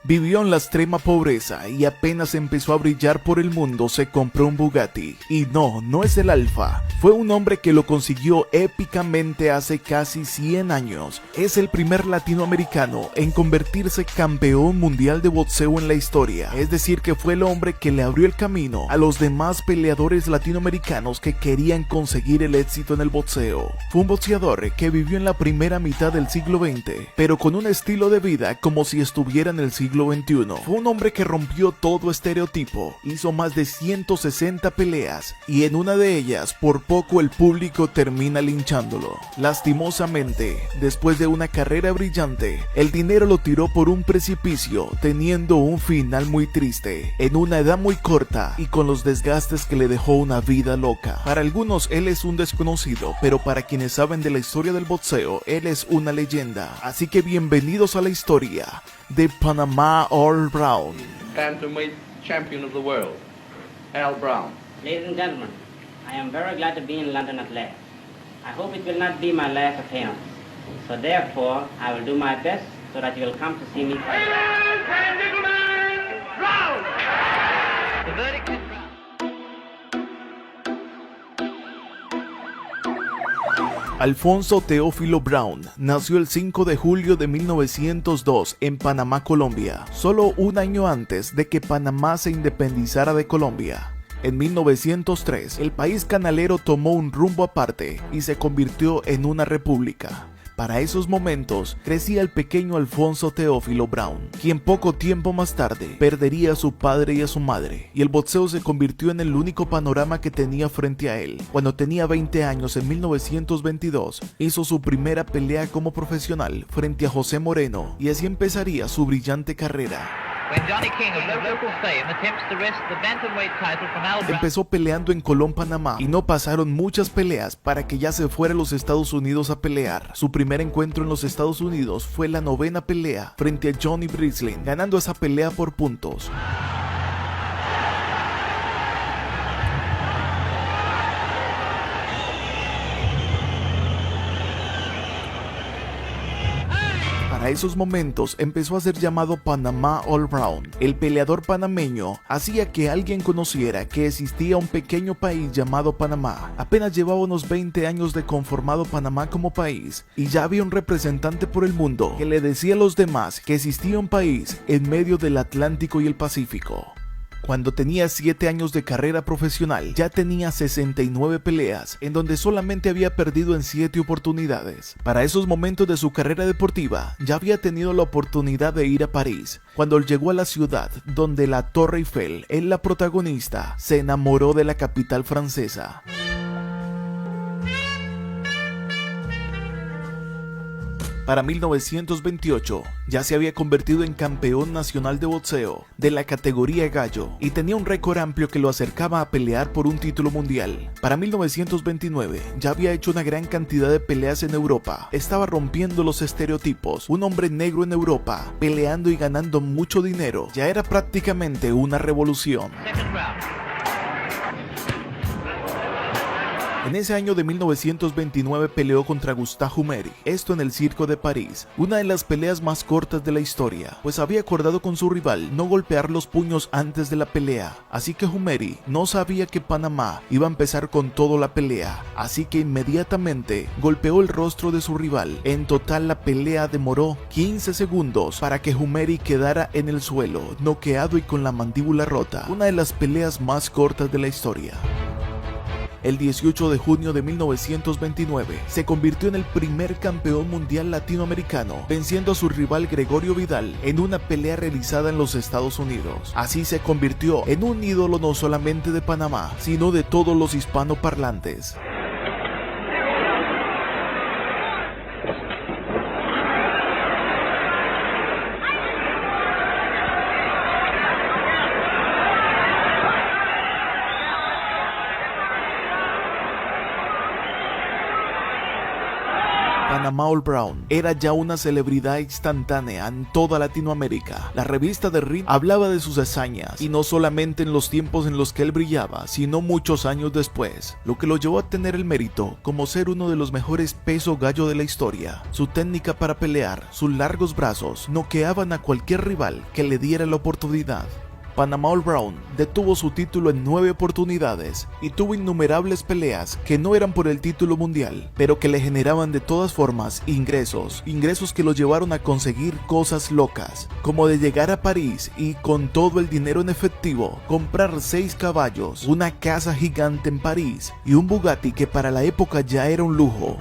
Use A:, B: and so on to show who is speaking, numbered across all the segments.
A: Vivió en la extrema pobreza y apenas empezó a brillar por el mundo se compró un Bugatti. Y no es el Alfa. Fue un hombre que lo consiguió épicamente hace casi 100 años. Es el primer latinoamericano en convertirse campeón mundial de boxeo en la historia. Es decir, que fue el hombre que le abrió el camino a los demás peleadores latinoamericanos que querían conseguir el éxito en el boxeo. Fue un boxeador que vivió en la primera mitad del siglo XX, pero con un estilo de vida como si estuviera en el siglo XXI. Fue un hombre que rompió todo estereotipo, hizo más de 160 peleas y en una de ellas por poco el público termina linchándolo. Lastimosamente, después de una carrera brillante, el dinero lo tiró por un precipicio, teniendo un final muy triste, en una edad muy corta y con los desgastes que le dejó una vida loca. Para algunos él es un desconocido, pero para quienes saben de la historia del boxeo, él es una leyenda. Así que bienvenidos a la historia de Panama Al Brown.
B: Bantamweight champion of the world, Al Brown.
C: Ladies and gentlemen, I am very glad to be in London at last. I hope it will not be my last appearance. So therefore, I will do my best so that you will come to see me fight.
D: Ladies and gentlemen, round!
C: The verdict is
A: Alfonso Teófilo Brown nació el 5 de julio de 1902 en Panamá, Colombia, solo un año antes de que Panamá se independizara de Colombia. En 1903, el país canalero tomó un rumbo aparte y se convirtió en una república. Para esos momentos, crecía el pequeño Alfonso Teófilo Brown, quien poco tiempo más tarde perdería a su padre y a su madre, y el boxeo se convirtió en el único panorama que tenía frente a él. Cuando tenía 20 años, en 1922, hizo su primera pelea como profesional frente a José Moreno, y así empezaría su brillante carrera.
E: When Johnny King of no local fame attempts to wrest the bantamweight title from Al Brown.
A: Empezó peleando en Colón, Panamá, y no pasaron muchas peleas para que ya se fuera a los Estados Unidos a pelear. Su primer encuentro en los Estados Unidos fue la 9ª pelea frente a Johnny Breslin, ganando esa pelea por puntos. Para esos momentos empezó a ser llamado Panama Al Brown. El peleador panameño hacía que alguien conociera que existía un pequeño país llamado Panamá. Apenas llevaba unos 20 años de conformado Panamá como país y ya había un representante por el mundo que le decía a los demás que existía un país en medio del Atlántico y el Pacífico. Cuando tenía 7 años de carrera profesional, ya tenía 69 peleas, en donde solamente había perdido en 7 oportunidades. Para esos momentos de su carrera deportiva, ya había tenido la oportunidad de ir a París. Cuando llegó a la ciudad, donde la Torre Eiffel es la protagonista, se enamoró de la capital francesa. Para 1928 ya se había convertido en campeón nacional de boxeo de la categoría gallo y tenía un récord amplio que lo acercaba a pelear por un título mundial. Para 1929 ya había hecho una gran cantidad de peleas en Europa, estaba rompiendo los estereotipos. Un hombre negro en Europa peleando y ganando mucho dinero ya era prácticamente una revolución.
E: Second round.
A: En ese año de 1929 peleó contra Gustave Humeri, esto en el Circo de París, una de las peleas más cortas de la historia, pues había acordado con su rival no golpear los puños antes de la pelea, así que Humeri no sabía que Panamá iba a empezar con todo la pelea, así que inmediatamente golpeó el rostro de su rival. En total la pelea demoró 15 segundos para que Humeri quedara en el suelo, noqueado y con la mandíbula rota, una de las peleas más cortas de la historia. El 18 de junio de 1929 se convirtió en el primer campeón mundial latinoamericano, venciendo a su rival Gregorio Vidal en una pelea realizada en los Estados Unidos. Así se convirtió en un ídolo no solamente de Panamá, sino de todos los hispanoparlantes. Panamá Panama All Brown era ya una celebridad instantánea en toda Latinoamérica. La revista The Ring hablaba de sus hazañas, y no solamente en los tiempos en los que él brillaba, sino muchos años después, lo que lo llevó a tener el mérito como ser uno de los mejores peso gallo de la historia. Su técnica para pelear, sus largos brazos, noqueaban a cualquier rival que le diera la oportunidad. Panama All Brown detuvo su título en 9 oportunidades y tuvo innumerables peleas que no eran por el título mundial, pero que le generaban de todas formas ingresos que lo llevaron a conseguir cosas locas, como de llegar a París y con todo el dinero en efectivo comprar 6 caballos, una casa gigante en París y un Bugatti que para la época ya era un lujo.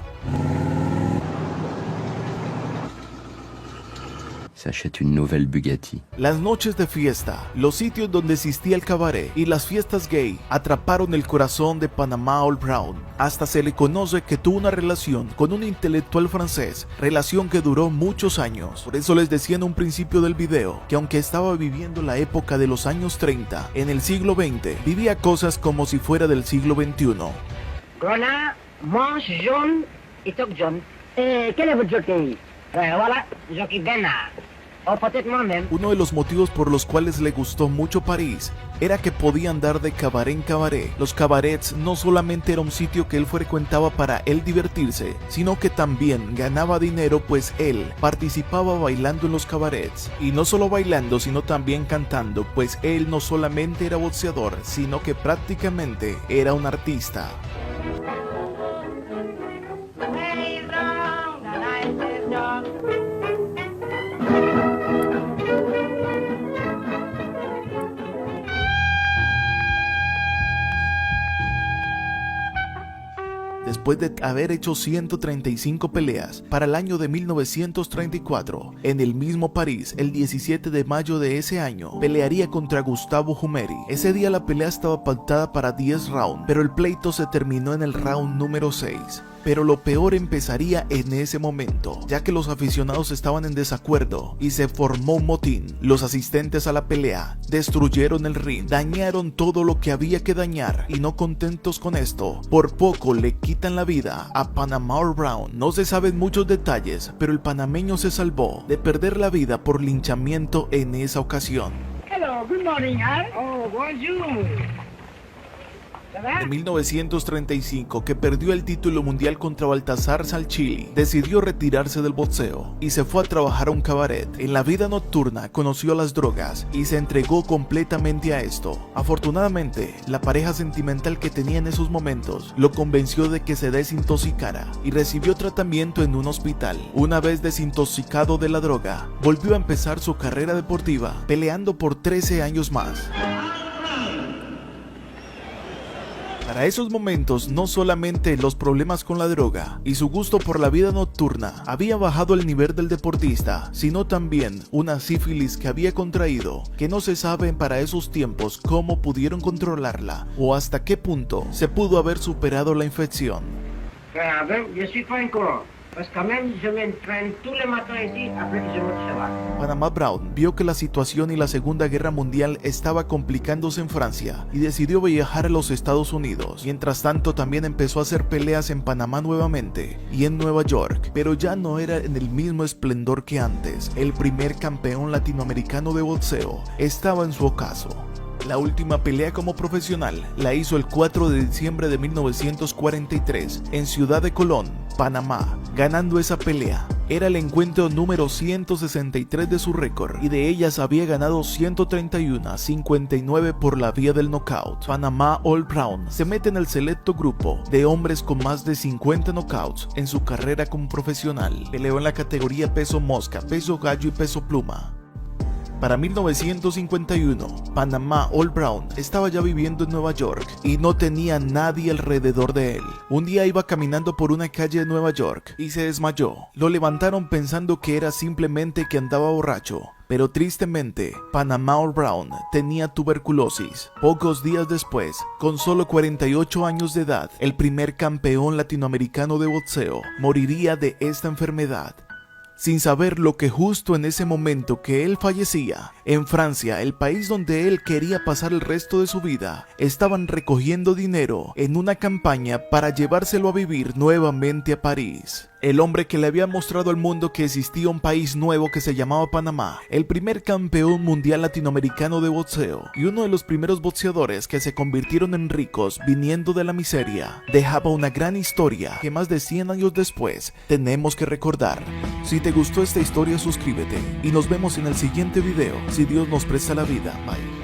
F: S'achète une nouvelle Bugatti.
A: Las noches de fiesta, los sitios donde existía el cabaret y las fiestas gay atraparon el corazón de Panama All Brown. Hasta se le conoce que tuvo una relación con un intelectual francés, relación que duró muchos años. Por eso les decía en un principio del video que aunque estaba viviendo la época de los años 30, en el siglo XX, vivía cosas como si fuera del siglo XXI.
G: Grenat, manche jaune et toque jaune. Quel est votre jockey? Voilà, jockey Bernard. O peut-être moi-même.
A: Uno de los motivos por los cuales le gustó mucho París era que podía andar de cabaret en cabaret. Los cabarets no solamente era un sitio que él frecuentaba para él divertirse, sino que también ganaba dinero, pues él participaba bailando en los cabarets. Y no solo bailando, sino también cantando, pues él no solamente era boxeador, sino que prácticamente era un artista. Después de haber hecho 135 peleas, para el año de 1934, en el mismo París, el 17 de mayo de ese año, pelearía contra Gustavo Humeri. Ese día la pelea estaba pactada para 10 rounds, pero el pleito se terminó en el round número 6. Pero lo peor empezaría en ese momento, ya que los aficionados estaban en desacuerdo y se formó un motín. Los asistentes a la pelea destruyeron el ring, dañaron todo lo que había que dañar y no contentos con esto, por poco le quitan la vida a Panama All Brown. No se saben muchos detalles, pero el panameño se salvó de perder la vida por linchamiento en esa ocasión.
G: Hello, good morning, huh? Oh, bonjour.
A: En 1935, que perdió el título mundial contra Baltasar Salchili, decidió retirarse del boxeo y se fue a trabajar a un cabaret. En la vida nocturna conoció las drogas y se entregó completamente a esto. Afortunadamente, la pareja sentimental que tenía en esos momentos lo convenció de que se desintoxicara y recibió tratamiento en un hospital. Una vez desintoxicado de la droga, volvió a empezar su carrera deportiva, peleando por 13 años más. Para esos momentos, no solamente los problemas con la droga y su gusto por la vida nocturna había bajado el nivel del deportista, sino también una sífilis que había contraído, que no se sabe para esos tiempos cómo pudieron controlarla o hasta qué punto se pudo haber superado la infección.
G: Je suis pas incohérent. Parce que même je m'entraîne tous les matins ici après que je monte chez moi.
A: Panama Brown vio que la situación y la Segunda Guerra Mundial estaba complicándose en Francia y decidió viajar a los Estados Unidos. Mientras tanto, también empezó a hacer peleas en Panamá nuevamente y en Nueva York, pero ya no era en el mismo esplendor que antes. El primer campeón latinoamericano de boxeo estaba en su ocaso. La última pelea como profesional la hizo el 4 de diciembre de 1943 en Ciudad de Colón, Panamá, ganando esa pelea. Era el encuentro número 163 de su récord y de ellas había ganado 131 a 59 por la vía del knockout. Panama All Brown se mete en el selecto grupo de hombres con más de 50 knockouts en su carrera como profesional. Peleó en la categoría peso mosca, peso gallo y peso pluma. Para 1951, Panama All Brown estaba ya viviendo en Nueva York y no tenía nadie alrededor de él. Un día iba caminando por una calle de Nueva York y se desmayó. Lo levantaron pensando que era simplemente que andaba borracho. Pero tristemente, Panama All Brown tenía tuberculosis. Pocos días después, con solo 48 años de edad, el primer campeón latinoamericano de boxeo moriría de esta enfermedad. Sin saber lo que justo en ese momento que él fallecía, en Francia, el país donde él quería pasar el resto de su vida, estaban recogiendo dinero en una campaña para llevárselo a vivir nuevamente a París. el hombre que le había mostrado al mundo que existía un país nuevo que se llamaba Panamá, el primer campeón mundial latinoamericano de boxeo y uno de los primeros boxeadores que se convirtieron en ricos viniendo de la miseria, dejaba una gran historia que más de 100 años después tenemos que recordar. Si te gustó esta historia, suscríbete y nos vemos en el siguiente video, si Dios nos presta la vida. Bye.